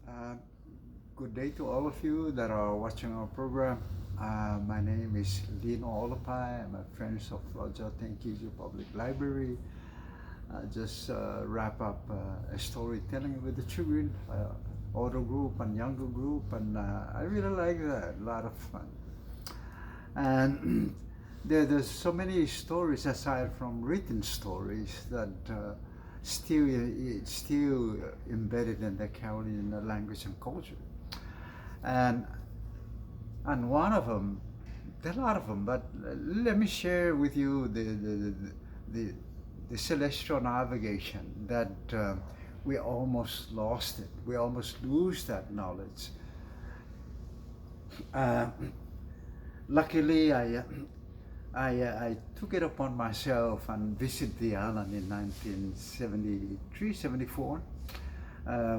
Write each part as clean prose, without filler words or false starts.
Uh, Good day to all of you that are watching our program. My name is Lino Olopai. I'm a friend of Joeten-Kiyu Public Library. Just wrap up a storytelling with the children, older group and younger group, and I really like that. A lot of fun. And there's so many stories aside from written stories that still embedded in the Carolina language and culture. And and one of them, there are a lot of them, but let me share with you the, the celestial navigation that we almost lost it. We almost lose that knowledge. Uh, Luckily, I took it upon myself and visited the island in 1973, 74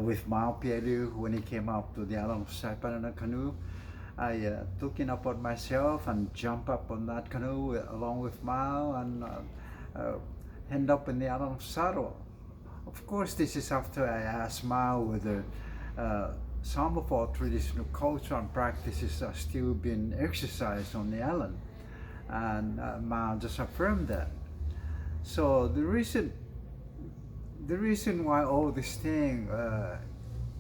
with Mao Pielu when he came up to the island of Saipan in a canoe. I took it upon myself and jumped up on that canoe along with Mao and end up in the island of Saro. Of course, this is after I asked Mao whether some of our traditional culture and practices are still being exercised on the island, and Mao just affirmed that. So the reason why all this thing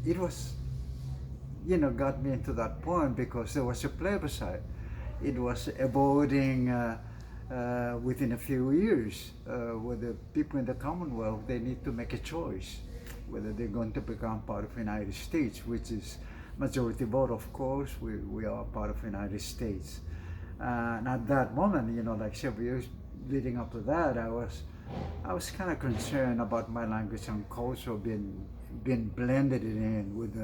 it was got me into that point because there was a plebiscite. It was voting within a few years where the people in the Commonwealth they need to make a choice whether they're going to become part of the United States, which is majority vote. Of course, we are part of the United States. And at that moment, like several years leading up to that, I was kind of concerned about my language and culture being blended in with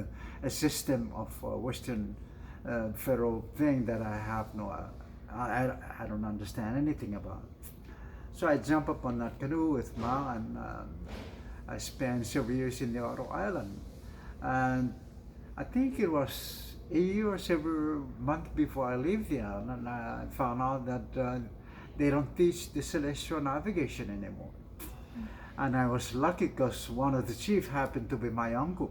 a system of Western federal thing that I have I don't understand anything about. So I jump up on that canoe with Ma, and I spent several years in the Oro Island. And I think it was a year or several months before I leave the island, and I found out that they don't teach the celestial navigation anymore. And I was lucky because one of the chiefs happened to be my uncle,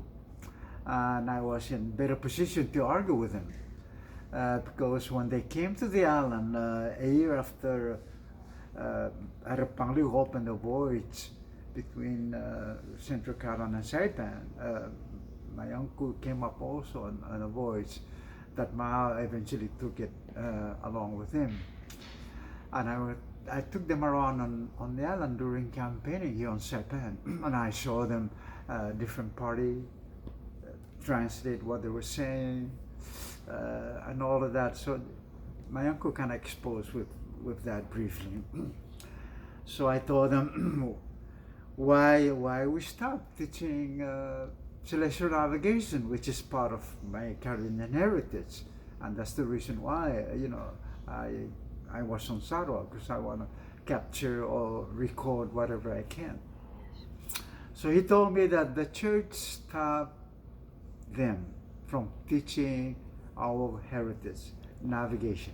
and I was in better position to argue with him. Because when they came to the island a year after Arapangli opened the voyage between Central Carolina and Saipan, my uncle came up also on a voyage that Mao eventually took it along with him. And I took them around on the island during campaigning here on Saipan, and I saw them different party translate what they were saying and all of that. So my uncle kind of exposed with that briefly. So I told them why we stopped teaching celestial navigation, which is part of my Caribbean heritage, and that's the reason why I was on Sarawak, because I want to capture or record whatever I can. So he told me that the church stopped them from teaching our heritage, navigation,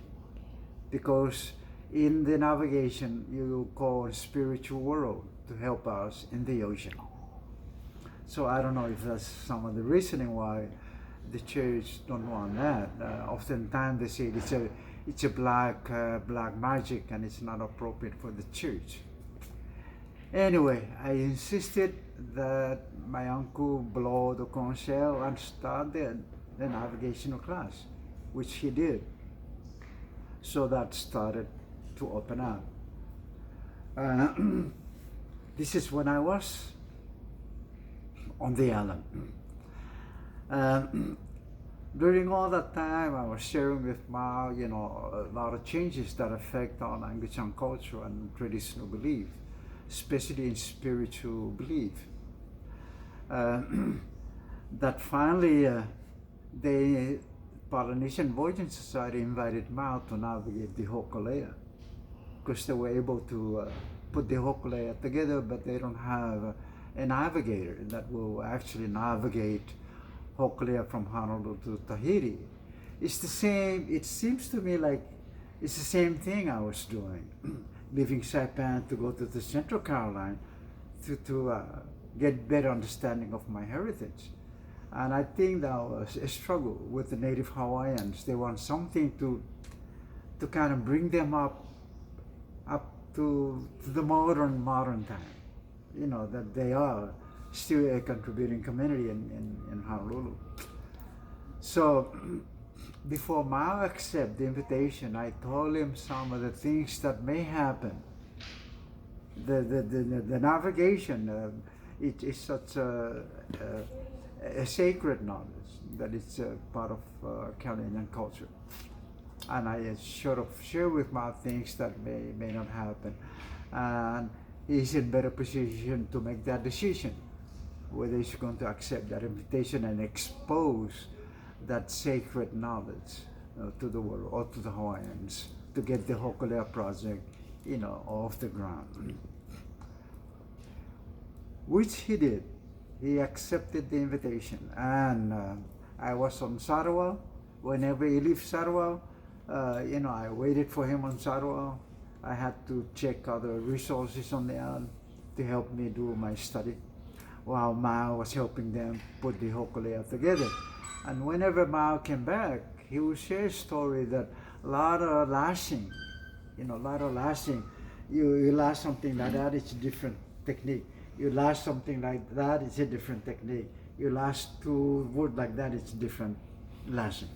because in the navigation you call spiritual world to help us in the ocean. So I don't know if that's some of the reasoning why the church don't want that. Oftentimes they say it's a black magic and it's not appropriate for the church. Anyway, I insisted that my uncle blow the conch shell and start the navigational class, which he did. So that started to open up. This is when I was on the island. During all that time, I was sharing with Mao, a lot of changes that affect our language and culture and traditional belief, especially in spiritual belief. That finally, the Polynesian Voyaging Society invited Mao to navigate the Hokulea, because they were able to put the Hokulea together, but they don't have a navigator that will actually navigate Hokulea from Honolulu to Tahiti. It's the same, it seems to me like it's the same thing I was doing, leaving Saipan to go to the Central Carolina to get better understanding of my heritage. And I think that was a struggle with the native Hawaiians. They want something to kind of bring them up to the modern time. You know, that they are still a contributing community in Honolulu. So before Mao accepted the invitation, I told him some of the things that may happen. The navigation, it is such a sacred knowledge that it's a part of Carolinian culture. And I sort of share with Mao things that may not happen. And he's in better position to make that decision, whether he's going to accept that invitation and expose that sacred knowledge to the world or to the Hawaiians to get the Hokulea project, you know, off the ground. Which he did. He accepted the invitation, and I was on Sarawak. Whenever he leaves Sarawak, you know, I waited for him on Sarawak. I had to check other resources on the island to help me do my study, while Mao was helping them put the Hokulea together. And whenever Mao came back, he would share a story that a lot of lashing, you know, a lot of lashing. You lash something like that, it's a different technique. You lash something like that, it's a different technique. You lash to wood like that, it's different lashing.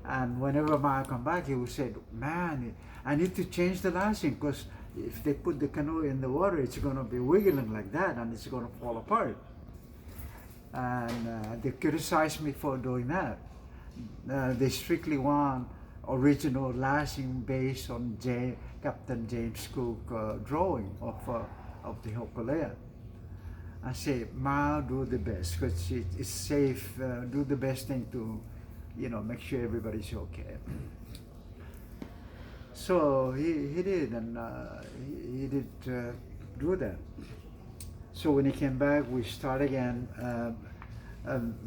And whenever Mao come back, he would say, man, I need to change the lashing, because if they put the canoe in the water, it's going to be wiggling like that and it's going to fall apart. And they criticized me for doing that. They strictly want original lashing based on Captain James Cook drawing of the Hokulea. I say, Mao, do the best, because it's safe. Do the best thing to, you know, make sure everybody's okay. So he did, and he did do that. So when he came back, we start again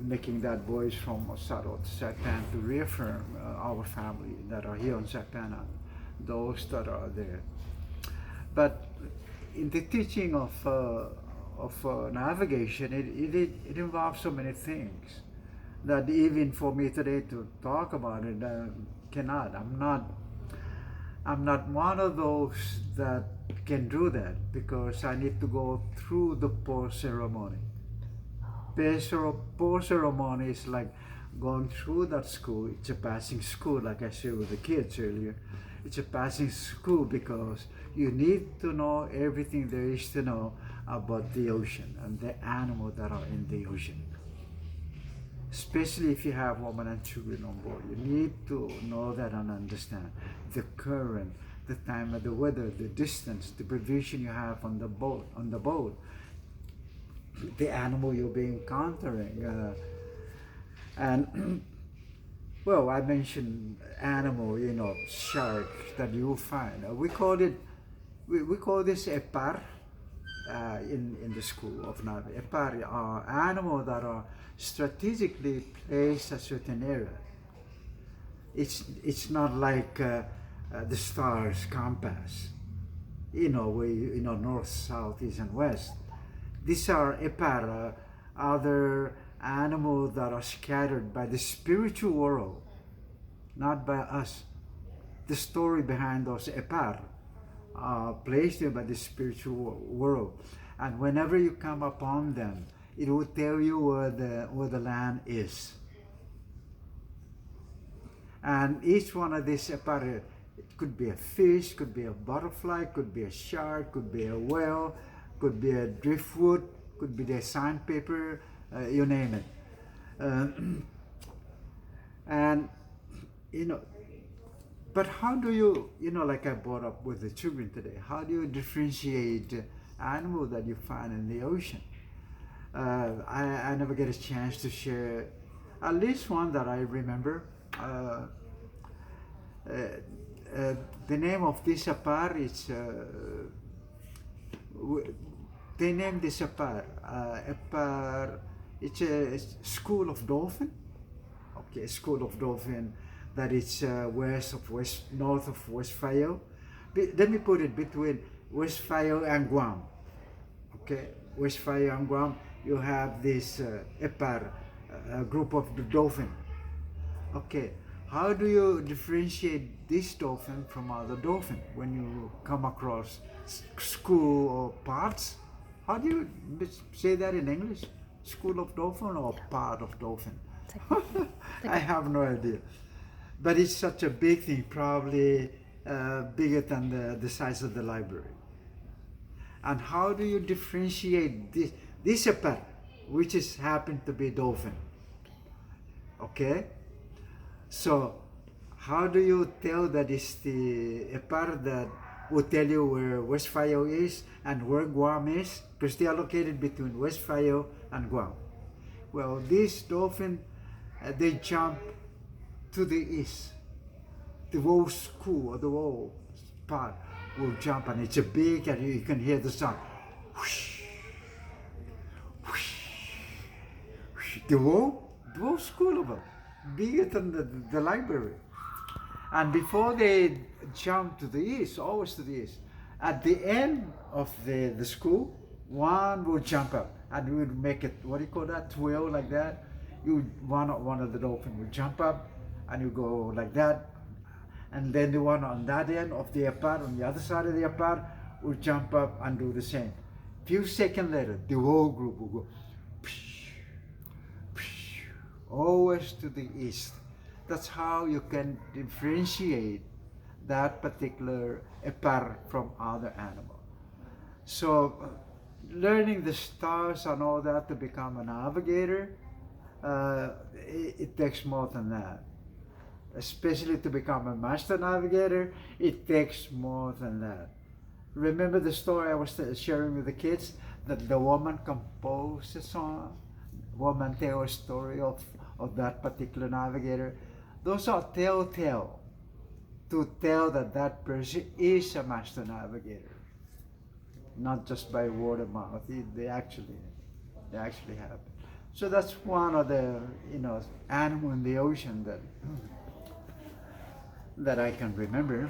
making that voyage from Osaro to Saipan to reaffirm our family that are here on Saipan, those that are there. But in the teaching of navigation, it involves so many things that even for me today to talk about it, cannot. I'm not one of those that can do that, because I need to go through the post ceremony. Post ceremony is like going through that school. It's a passing school, like I said with the kids earlier. It's a passing school because you need to know everything there is to know about the ocean and the animals that are in the ocean. Especially if you have women and children on board, you need to know that and understand the current, the time of the weather, the distance, the provision you have on the boat, the animal you'll be encountering, and well, I mentioned animal, you know, shark that you will find. We call this epar in the school of Navy. Epar are animals that are strategically placed a certain area. It's not like the stars compass, you know, where you know north, south, east, and west. These are epar, other animals that are scattered by the spiritual world, not by us. The story behind those epar are placed there by the spiritual world, and whenever you come upon them, it will tell you where the land is. And each one of these epar, it could be a fish, could be a butterfly, could be a shark, could be a whale, could be a driftwood, could be the sandpaper, you name it. And, you know, but how do you, you know, like I brought up with the children today, how do you differentiate animals that you find in the ocean? I never get a chance to share at least one that I remember. The name of this apar is, they named this apar, it's a school of dolphin. Okay, a school of dolphin that is north of West Fayal. Let me put it between West Fayal and Guam. Okay, West Fayal and Guam, you have this epar a group of the dolphin. Okay, how do you differentiate this dolphin from other dolphin when you come across school or parts? How do you say that in English? School of dolphin or part of dolphin? I have no idea. But it's such a big thing, probably bigger than the size of the library. And how do you differentiate this apart, which is happened to be dolphin? Okay, so how do you tell that it's the apart that will tell you where West Fayal is and where Guam is, because they are located between West Fayal and Guam. Well, this dolphin, they jump to the east. The whole school or the whole part will jump, and it's a big, and you can hear the sound. Whoosh, whoosh, whoosh. The whole school of them, bigger than the library. And before they jump to the east, always to the east, at the end of the school, one will jump up and we would make it, what do you call that, twirl like that. One of the dolphin will jump up and you go like that. And then the one on that end of the apart, on the other side of the apart, will jump up and do the same. Few seconds later, the whole group will go, psh, psh, always to the east. That's how you can differentiate that particular apart from other animal. So learning the stars and all that to become a navigator, it takes more than that. Especially to become a master navigator, it takes more than that. Remember the story I was sharing with the kids, that the woman composed a song, woman tell a story of that particular navigator. Those are telltale to tell that that person is a master navigator, not just by word of mouth. They actually happen. So that's one of the animal in the ocean that I can remember.